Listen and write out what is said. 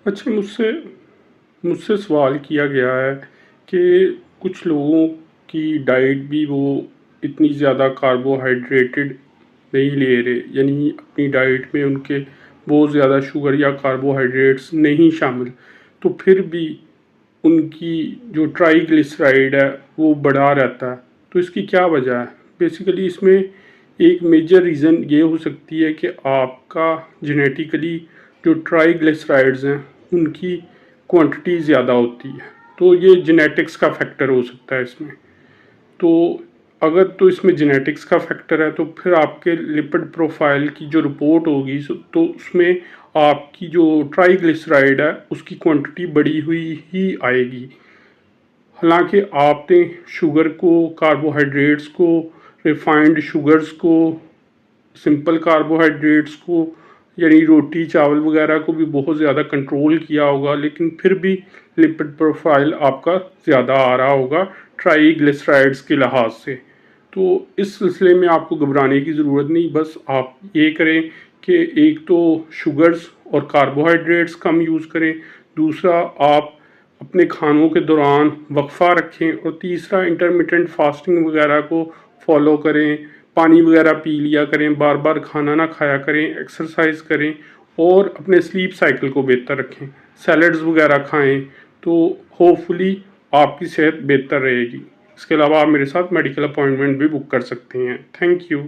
اچھا، مجھ سے سوال کیا گیا ہے کہ کچھ لوگوں کی ڈائٹ بھی وہ اتنی زیادہ کاربوہائیڈریٹڈ نہیں لے رہے، یعنی اپنی ڈائٹ میں ان کے بہت زیادہ شوگر یا کاربوہائیڈریٹس نہیں شامل، تو پھر بھی ان کی جو ٹرائی گلیسرائڈ ہے وہ بڑھا رہتا ہے، تو اس کی کیا وجہ ہے؟ بیسیکلی اس میں ایک میجر ریزن یہ ہو سکتی ہے کہ آپ کا جینیٹیکلی جو ٹرائی گلیسرائڈز ہیں ان کی کوانٹٹی زیادہ ہوتی ہے، تو یہ جینیٹکس کا فیکٹر ہو سکتا ہے اس میں. تو اگر تو اس میں جینیٹکس کا فیکٹر ہے تو پھر آپ کے لپڈ پروفائل کی جو رپورٹ ہوگی تو اس میں آپ کی جو ٹرائی گلیسرائڈ ہے اس کی کوانٹٹی بڑی ہوئی ہی آئے گی. حالانکہ آپ نے شوگر کو، کاربوہائیڈریٹس کو، ریفائنڈ شوگرز کو، سمپل کاربوہائیڈریٹس کو یعنی روٹی چاول وغیرہ کو بھی بہت زیادہ کنٹرول کیا ہوگا، لیکن پھر بھی لپڈ پروفائل آپ کا زیادہ آ رہا ہوگا ٹرائی گلیسرائڈز کے لحاظ سے. تو اس سلسلے میں آپ کو گھبرانے کی ضرورت نہیں، بس آپ یہ کریں کہ ایک تو شوگرز اور کاربوہائیڈریٹس کم یوز کریں، دوسرا آپ اپنے کھانوں کے دوران وقفہ رکھیں، اور تیسرا انٹرمیٹنٹ فاسٹنگ وغیرہ کو فالو کریں، پانی وغیرہ پی لیا کریں، بار بار کھانا نہ کھایا کریں، ایکسرسائز کریں اور اپنے سلیپ سائیکل کو بہتر رکھیں، سیلڈز وغیرہ کھائیں، تو ہوپ فلی آپ کی صحت بہتر رہے گی. اس کے علاوہ آپ میرے ساتھ میڈیکل اپوائنٹمنٹ بھی بک کر سکتے ہیں. Thank you.